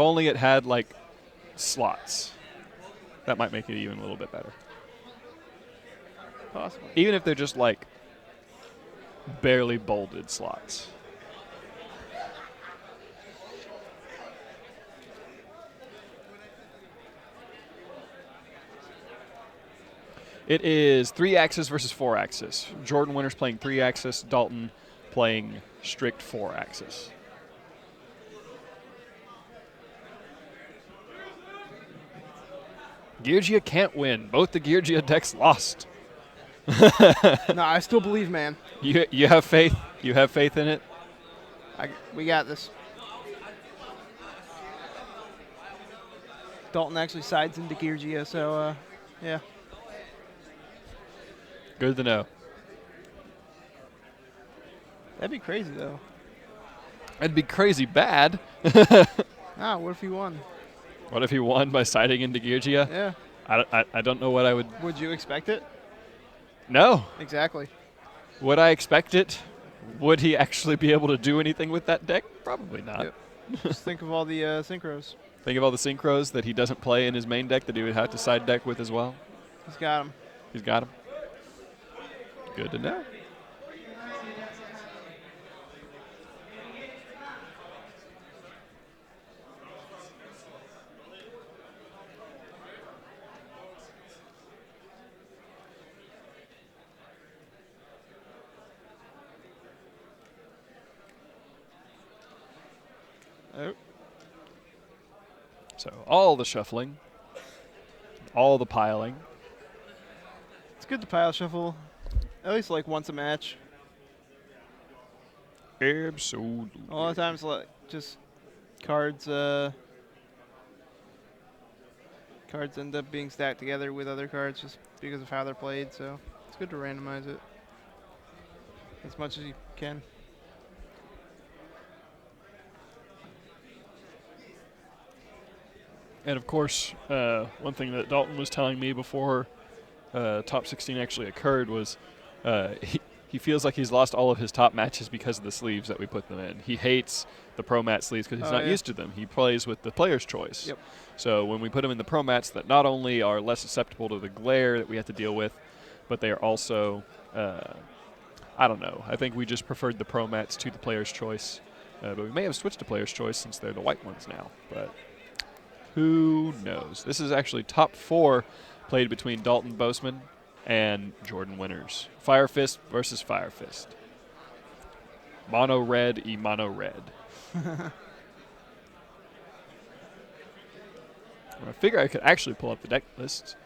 only it had, like, slots. That might make it even a little bit better. Possibly. Even if they're just, like, barely bolded slots. It is 3-axis versus 4-axis. Jordan Winters playing 3-axis, Dalton playing strict 4-axis. Geargia can't win. Both the Geargia decks lost. No, I still believe, man. You have faith? You have faith in it? We got this. Dalton actually sides into Geargia, so, yeah. Good to know. That'd be crazy, though. That'd be crazy bad. What if he won? What if he won by siding into Geargia? Yeah. I don't know what I would... Would you expect it? No. Exactly. Would I expect it? Would he actually be able to do anything with that deck? Probably not. Yep. Just think of all the synchros. Think of all the synchros that he doesn't play in his main deck that he would have to side deck with as well. He's got them. He's got him. Good to know. Oh. So all the shuffling, all the piling. It's good to pile shuffle at least like once a match. Absolutely. A lot of times, like, just cards end up being stacked together with other cards just because of how they're played, so it's good to randomize it as much as you can. And of course, one thing that Dalton was telling me before top 16 actually occurred was he feels like he's lost all of his top matches because of the sleeves that we put them in. He hates the Pro Mat sleeves because he's not used to them. He plays with the player's choice. Yep. So when we put them in the Pro Mats that not only are less susceptible to the glare that we have to deal with, but they are also, I don't know. I think we just preferred the Pro Mats to the player's choice. But we may have switched to player's choice since they're the white ones now. But who knows? This is actually top 4 played between Dalton Bousman and Jordan Winters. Fire Fist versus Fire Fist. Mono red e mono red. I figure I could actually pull up the deck list,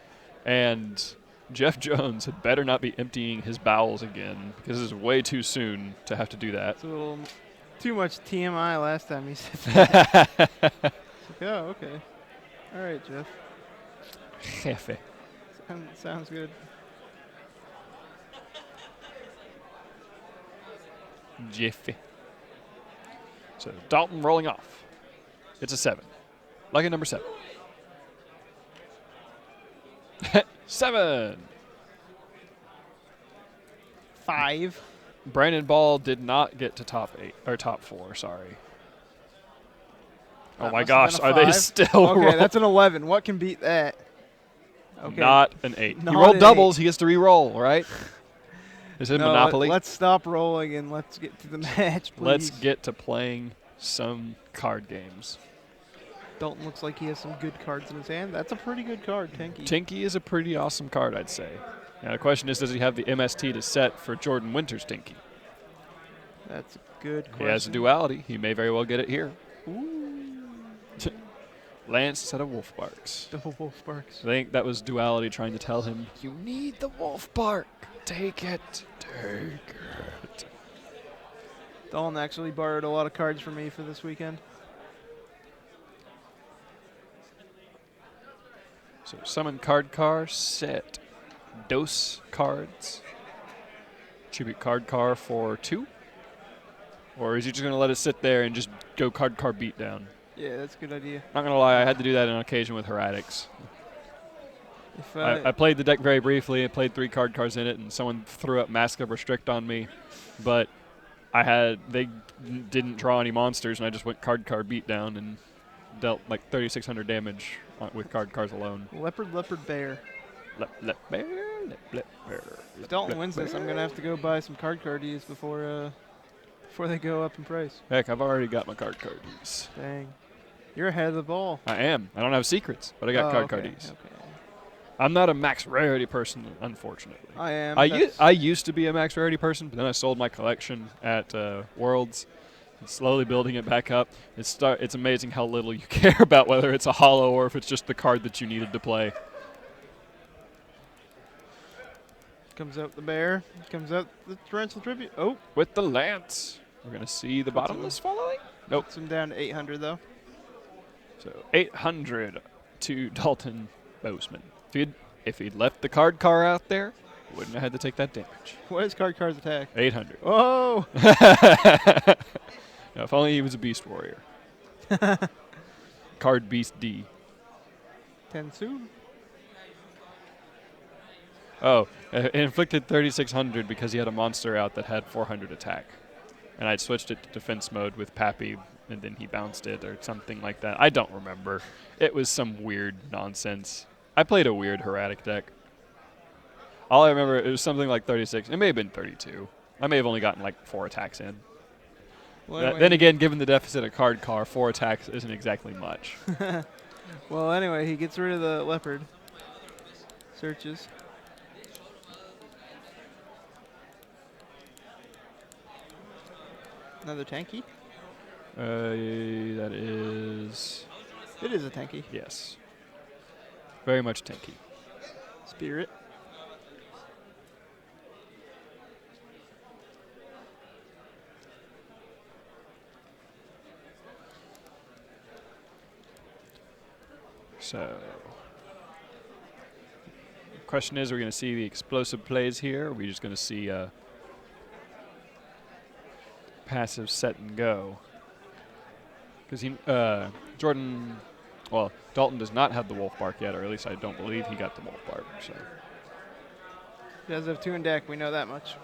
and Jeff Jones had better not be emptying his bowels again because it's way too soon to have to do that. It's a little too much TMI last time he said that. It's like, oh, okay. All right, Jeff. Jefe. Sounds good. Jiffy. So Dalton rolling off. It's a 7. Lucky number 7. 7. 5. Brandon Ball did not get to top 8 or top 4. Sorry. Oh That my must have gosh, been a are they 5. still? Okay, that's an 11. What can beat that? Okay. Not an 8. He Not rolled an doubles. He gets to re-roll, right? Is it Monopoly? Let's stop rolling and let's get to the match, please. Let's get to playing some card games. Dalton looks like he has some good cards in his hand. That's a pretty good card, Tinky. Tinky is a pretty awesome card, I'd say. Now the question is, does he have the MST to set for Jordan Winters' Tinky? That's a good question. He has a duality. He may very well get it here. Ooh. Lance instead of Wolf Barks. Double Wolf Barks. I think that was duality trying to tell him, you need the Wolf Bark. Take it. Take it. Dalton actually borrowed a lot of cards from me for this weekend. So summon card car, set dose cards. Tribute card car for 2. Or is he just going to let it sit there and just go card car beat down? Yeah, that's a good idea. Not going to lie, I had to do that on occasion with Heretics. If I played the deck very briefly. I played 3 card cars in it, and someone threw up Mask of Restrict on me. But they didn't draw any monsters, and I just went card beat down, and dealt like 3,600 damage with cars alone. Leopard, leopard, bear. Bear, bear. If Dalton wins this, I'm gonna have to go buy some cardies before they go up in price. Heck, I've already got my cardies. Dang, you're ahead of the ball. I am. I don't have secrets, but I got cardies. Okay. I'm not a max rarity person, unfortunately. I am. I used to be a max rarity person, but then I sold my collection at Worlds. And slowly building it back up. It's amazing how little you care about whether it's a holo or if it's just the card that you needed to play. Comes out the bear. Comes out the torrential tribute. Oh, With the lance. We're going to see the bottomless following? Nope. puts him down to 800 though. So 800 to Dalton Bousman. If he'd left the card car out there, he wouldn't have had to take that damage. What is card's attack? 800. Oh! Now, if only he was a beast warrior. Card beast D. Tensu? Oh, it inflicted 3,600 because he had a monster out that had 400 attack. And I'd switched it to defense mode with Pappy, and then he bounced it or something like that. I don't remember. It was some weird nonsense. I played a weird Heratic deck. All I remember, it was something like 36. It may have been 32. I may have only gotten like 4 attacks in. Well, Then again, given the deficit of card car, 4 attacks isn't exactly much. Well, anyway, he gets rid of the leopard. Searches. Another tanky? That is... It is a tanky. Yes. Very much tanky. Spirit. So, the question is, are we going to see the explosive plays here? Or are we just going to see passive set and go? Because Dalton does not have the wolf bark yet, or at least I don't believe he got the wolf bark. So, He does have 2 in deck, we know that much.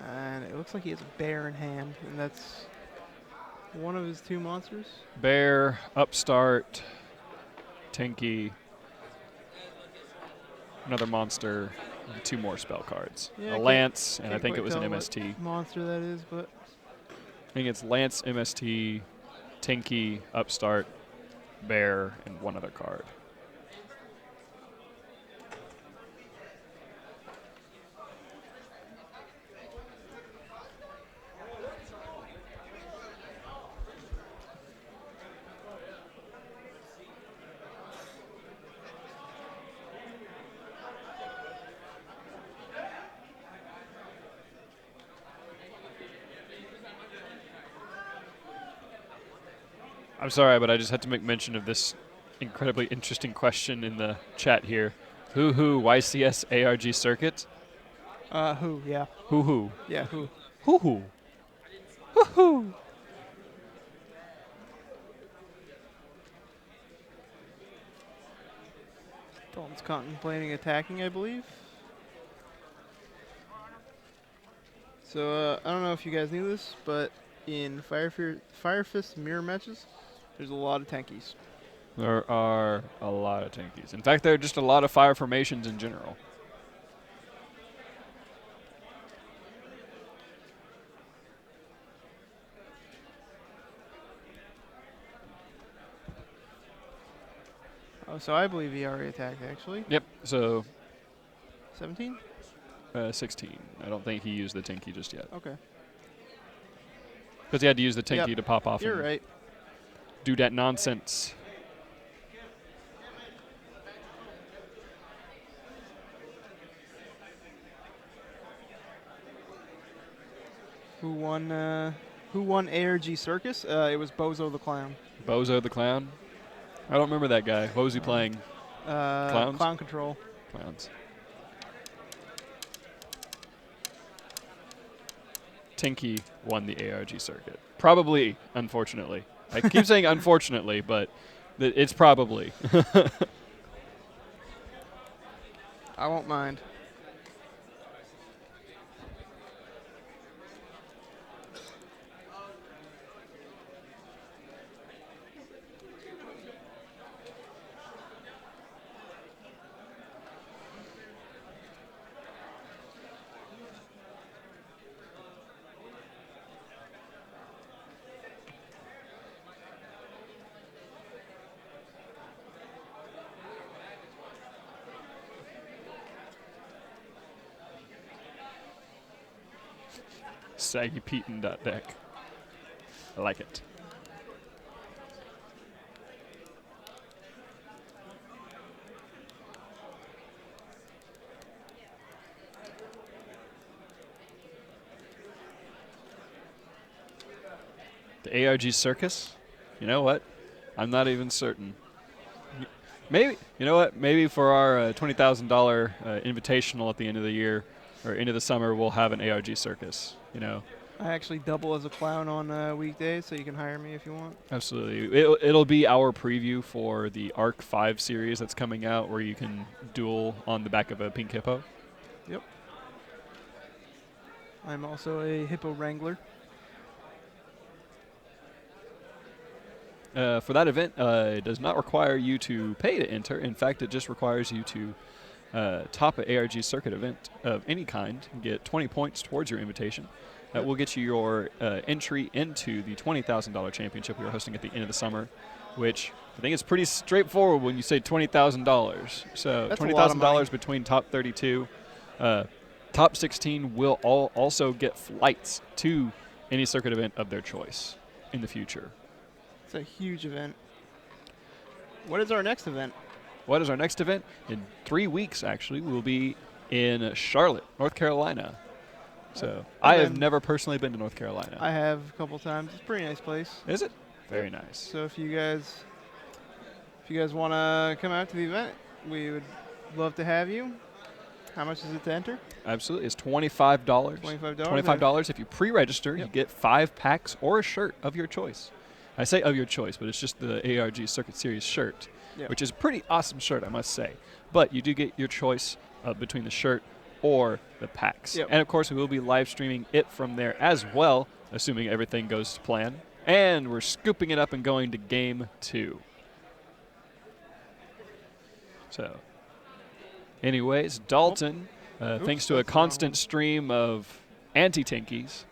And it looks like he has a bear in hand, and that's one of his 2 monsters. bear, upstart, tanky, another monster, and 2 more spell cards. Yeah, A lance, and I can't think quite it was an tell what MST. monster that is, but I think it's Lance, MST, Tinky, Upstart, Bear, and 1 other card. I'm sorry, but I just had to make mention of this incredibly interesting question in the chat here. Who YCS ARG circuit? who? Yeah. Who? Yeah, who? Who? Who? Dalton's contemplating attacking, I believe. So, I don't know if you guys knew this, but in Fire Fist mirror matches, there's a lot of tankies. There are a lot of tankies. In fact, there are just a lot of fire formations in general. Oh, so I believe he already attacked, actually. Yep, so 17? 16. I don't think he used the Tinky just yet. Okay. Because he had to use the Tinky Yep, to pop off you're and right. do that nonsense. Who won ARG Circus? It was Bozo the Clown. Bozo the Clown? I don't remember that guy. What was he playing? Clowns? Clown Control. Clowns. Tinky won the ARG circuit. Probably, unfortunately. I keep saying unfortunately, but it's probably. I won't mind. Saggy Pete and deck. I like it. The ARG Circus? You know what? I'm not even certain. Maybe, you know what? Maybe for our $20,000 invitational at the end of the year or end of the summer, we'll have an ARG Circus. You know, I actually double as a clown on weekdays, so you can hire me if you want. absolutely. It'll be our preview for the Arc 5 series that's coming out, where you can duel on the back of a pink hippo. Yep. I'm also a hippo wrangler. For that event, it does not require you to pay to enter. In fact, it just requires you to top an ARG circuit event of any kind and get 20 points towards your invitation. That will get you your entry into the $20,000 championship we are hosting at the end of the summer, which I think is pretty straightforward when you say $20,000. So $20,000 between top 32. Top 16 will also get flights to any circuit event of their choice in the future. It's a huge event. What is our next event? What is our next event? In 3 weeks, actually, we'll be in Charlotte, North Carolina. So I have never personally been to North Carolina. I have a couple times. It's a pretty nice place. Is it? Very nice. So if you guys want to come out to the event, we would love to have you. How much is it to enter? Absolutely. It's $25. $25. If you pre-register, you get 5 packs or a shirt of your choice. I say of your choice, but it's just the ARG Circuit Series shirt, which is a pretty awesome shirt, I must say. But you do get your choice between the shirt or the packs. And, of course, we will be live streaming it from there as well, assuming everything goes to plan. And we're scooping it up and going to Game 2. So, anyways, Dalton, thanks to a constant stream of anti-Tinkies,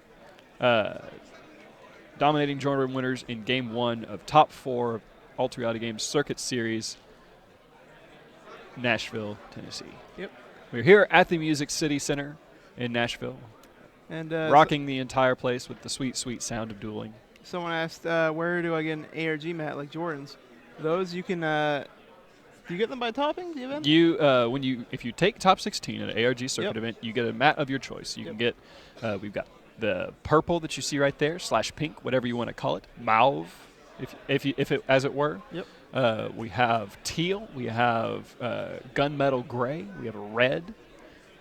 dominating Jordan winners in Game 1 of Top 4 Ultra Reality Games Circuit Series, Nashville, Tennessee. Yep. We're here at the Music City Center in Nashville, and rocking the entire place with the sweet, sweet sound of dueling. Someone asked, where do I get an ARG mat like Jordan's? Those you can. Do you get them by topping the event? If you take top 16 at an ARG circuit event, you get a mat of your choice. You can get. We've got the purple that you see right there / pink, whatever you want to call it, mauve, if it as it were. Yep. We have teal. We have gunmetal gray. We have red,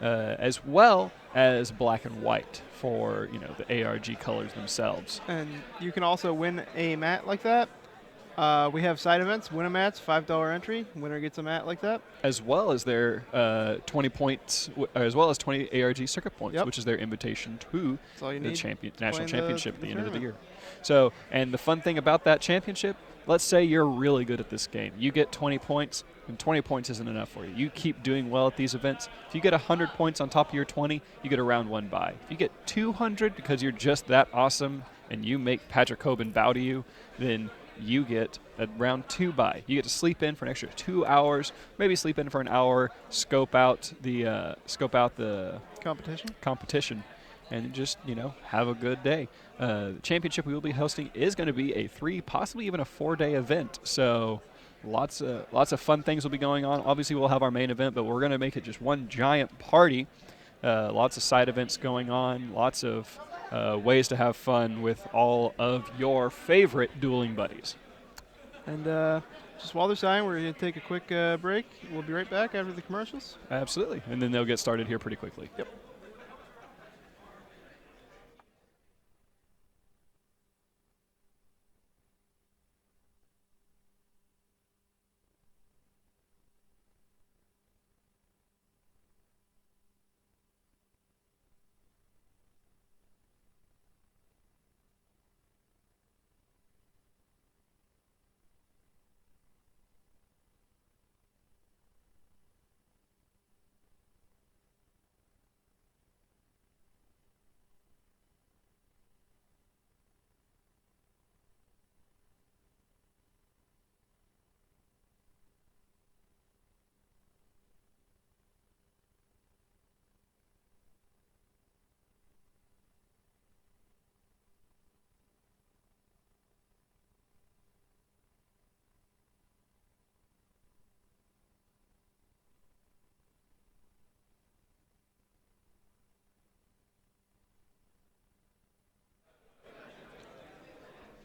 as well as black and white for the ARG colors themselves. And you can also win a mat like that. We have side events, win a mats, $5 entry. Winner gets a mat like that. As well as their 20 points, as well as 20 ARG circuit points, which is their invitation to the national championship at the end of the year. So, and the fun thing about that championship, let's say you're really good at this game. You get 20 points, and 20 points isn't enough for you. You keep doing well at these events. If you get 100 points on top of your 20, you get a round 1 bye. If you get 200 because you're just that awesome and you make Patrick Coben bow to you, then you get a round 2 bye. You get to sleep in for an extra 2 hours, maybe sleep in for an hour, scope out the competition, and just have a good day. The championship we will be hosting is going to be a 3, possibly even a 4-day event. So lots of fun things will be going on. Obviously, we'll have our main event, but we're going to make it just one giant party. Lots of side events going on. Lots of ways to have fun with all of your favorite dueling buddies. And just while they're signing, we're going to take a quick break. We'll be right back after the commercials. Absolutely. And then they'll get started here pretty quickly. Yep.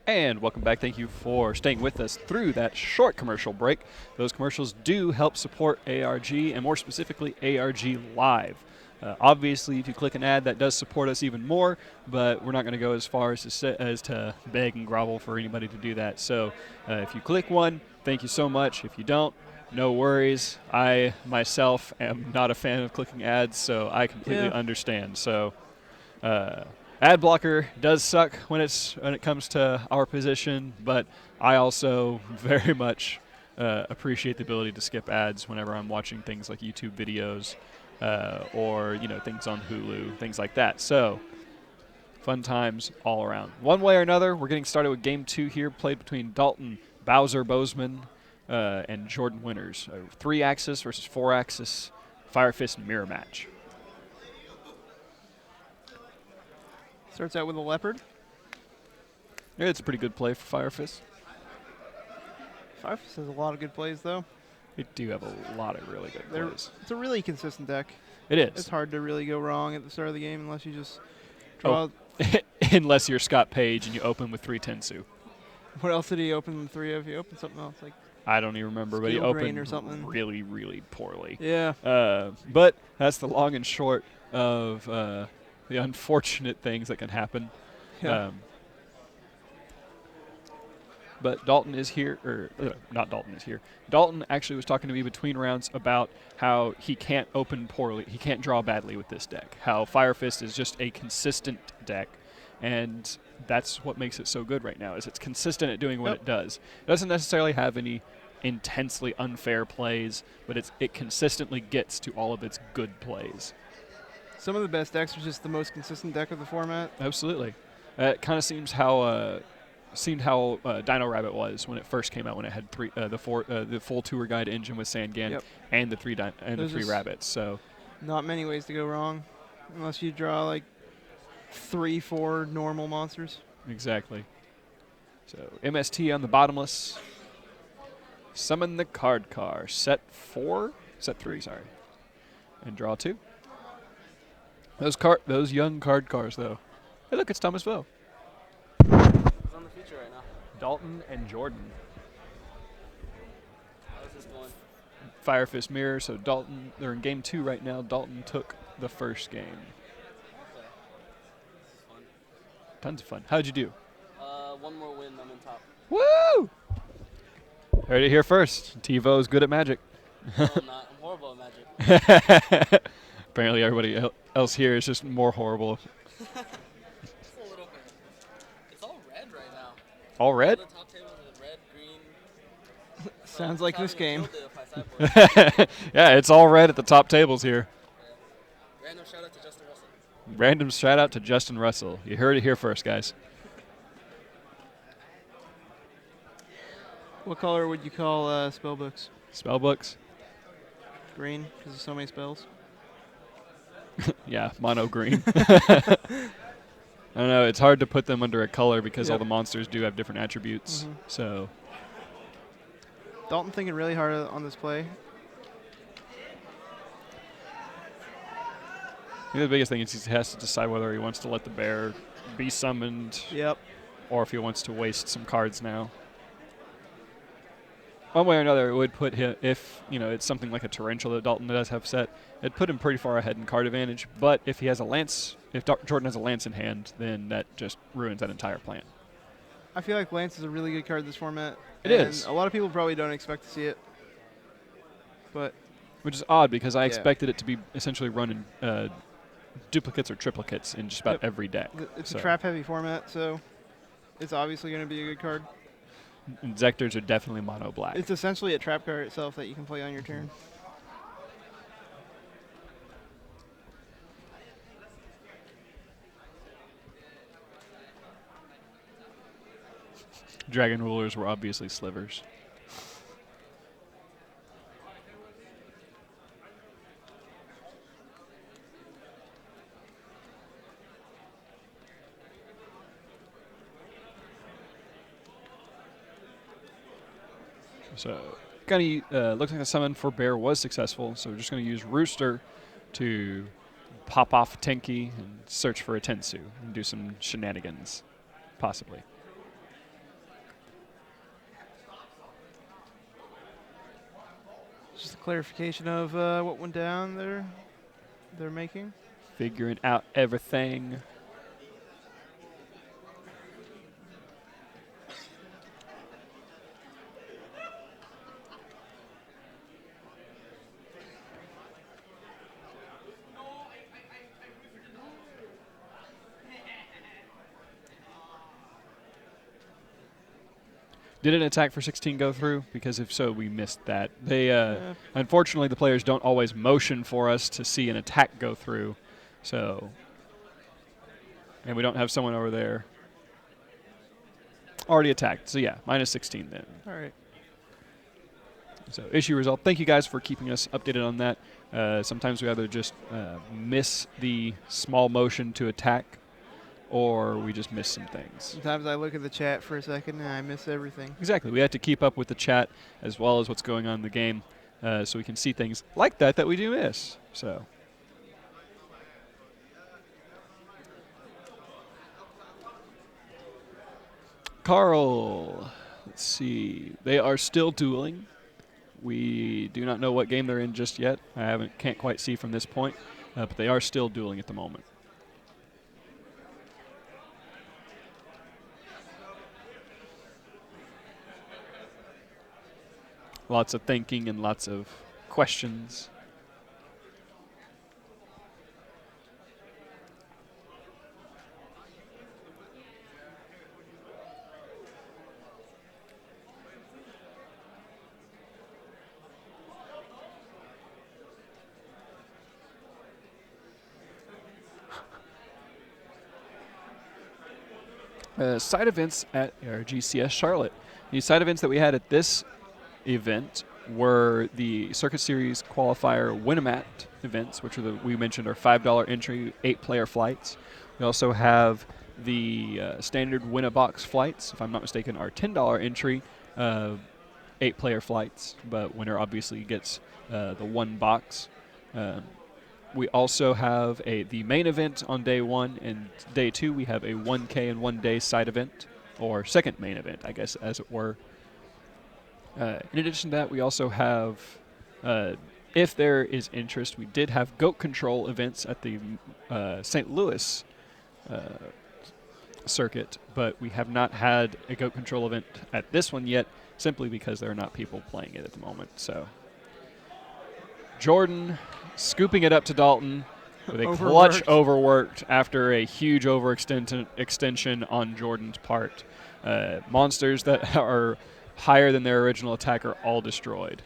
And welcome back. Thank you for staying with us through that short commercial break. Those commercials do help support ARG, and more specifically, ARG Live. Obviously, if you click an ad, that does support us even more, but we're not going to go as far as to beg and grovel for anybody to do that. So if you click one, thank you so much. If you don't, no worries. I, myself, am not a fan of clicking ads, so I completely understand. So ad blocker does suck when it comes to our position, but I also very much appreciate the ability to skip ads whenever I'm watching things like YouTube videos or things on Hulu, things like that. So fun times all around. One way or another, we're getting started with Game 2 here, played between Dalton, Bousman, and Jordan Winters. A 3-axis versus 4-axis Fire Fist mirror match. Starts out with a leopard. Yeah, it's a pretty good play for Fire Fist. Fire Fist has a lot of good plays, though. They do have a lot of really good plays. It's a really consistent deck. It is. It's hard to really go wrong at the start of the game unless you just draw. Unless you're Scott Page and you open with 3 Tensu. What else did he open the 3 of? He opened something else like I don't even remember, but he Steel Drain opened or something. really, really poorly. Yeah. But that's the long and short of the unfortunate things that can happen. Yeah. But Dalton is here, or not Dalton is here. Dalton actually was talking to me between rounds about how he can't open poorly, he can't draw badly with this deck, how Fire Fist is just a consistent deck, and that's what makes it so good right now, is it's consistent at doing what it does. It doesn't necessarily have any intensely unfair plays, but it consistently gets to all of its good plays. Some of the best decks are just the most consistent deck of the format. Absolutely. It kind of seems how Dino Rabbit was when it first came out, when it had the full tour guide engine with Sandgan and the three rabbits. So not many ways to go wrong, unless you draw like 3-4 normal monsters. Exactly. So MST on the bottomless. Summon the card car. Set 3, sorry, and draw 2. Those young card cars though. Hey, look, it's Thomas Vo. Who's on the feature right now? Dalton and Jordan. How's this going? Fire Fist mirror. So Dalton, they're in game 2 right now. Dalton took the first game. Okay. This is fun. Tons of fun. How'd you do? One more win, I'm in top. Woo! Heard it here first. TiVo's good at Magic. No, I'm not. I'm horrible at Magic. Apparently everybody else here is just more horrible. Just a little bit. It's all red right now. All red? All the top tables are red, green. Sounds like this game. Yeah, it's all red at the top tables here. Yeah. Random shout out to Justin Russell. Random shout out to Justin Russell. You heard it here first, guys. What color would you call spellbooks? Spellbooks? Green, because there's so many spells. Yeah, mono green. I don't know. It's hard to put them under a color because all the monsters do have different attributes. Mm-hmm. So Dalton thinking really hard on this play. I think the biggest thing is he has to decide whether he wants to let the bear be summoned or if he wants to waste some cards now. One way or another, it would put him, if it's something like a Torrential that Dalton does have set, it'd put him pretty far ahead in card advantage. But if he has a Lance, if Jordan has a Lance in hand, then that just ruins that entire plan. I feel like Lance is a really good card in this format. It is. A lot of people probably don't expect to see it. But which is odd because I expected it to be essentially run in duplicates or triplicates in just about every deck. It's a trap-heavy format, so it's obviously going to be a good card. And Zectors are definitely mono black. It's essentially a trap card itself that you can play on your turn. Dragon Rulers were obviously slivers. So, looks like the summon for Bear was successful, so we're just going to use Rooster to pop off Tenki and search for a Tensu and do some shenanigans, possibly. clarification of what went down there. They're making. Figuring out everything. Did an attack for 16 go through? Because if so, we missed that. They unfortunately, the players don't always motion for us to see an attack go through. So, and we don't have someone over there already attacked. So yeah, minus 16 then. All right. So issue resolved. Thank you guys for keeping us updated on that. Sometimes we either just miss the small motion to attack, or we just miss some things. Sometimes I look at the chat for a second and I miss everything. Exactly. We have to keep up with the chat as well as what's going on in the game, so we can see things like that we do miss. So. Carl, let's see. They are still dueling. We do not know what game they're in just yet. Can't quite see from this point, but they are still dueling at the moment. Lots of thinking and lots of questions. Side events at ARGCS Charlotte. The side events that we had at this event were the Circuit Series Qualifier Winamat events, which we mentioned are $5 entry, 8-player flights. We also have the standard Win-A-Box flights, if I'm not mistaken, are $10 entry, 8-player flights, but winner obviously gets the one box. We also have the main event on day 1, and day 2 we have a 1K and 1 day side event, or second main event, I guess, as it were. In addition to that, we also have, if there is interest, we did have goat control events at the St. Louis circuit, but we have not had a goat control event at this one yet, simply because there are not people playing it at the moment. So Jordan scooping it up to Dalton with a clutch overworked after a huge extension on Jordan's part. Monsters that are higher than their original attack are all destroyed.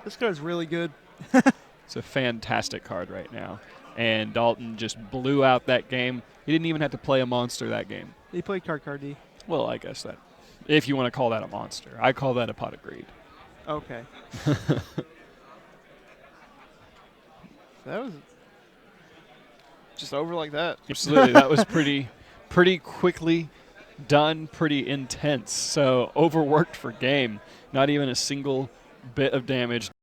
This card's really good. It's a fantastic card right now. And Dalton just blew out that game. He didn't even have to play a monster that game. He played card D. Well, I guess that, if you want to call that a monster. I call that a pot of greed. Okay. That was just over like that. Absolutely. That was pretty quickly done, pretty intense. So overworked for game. Not even a single bit of damage.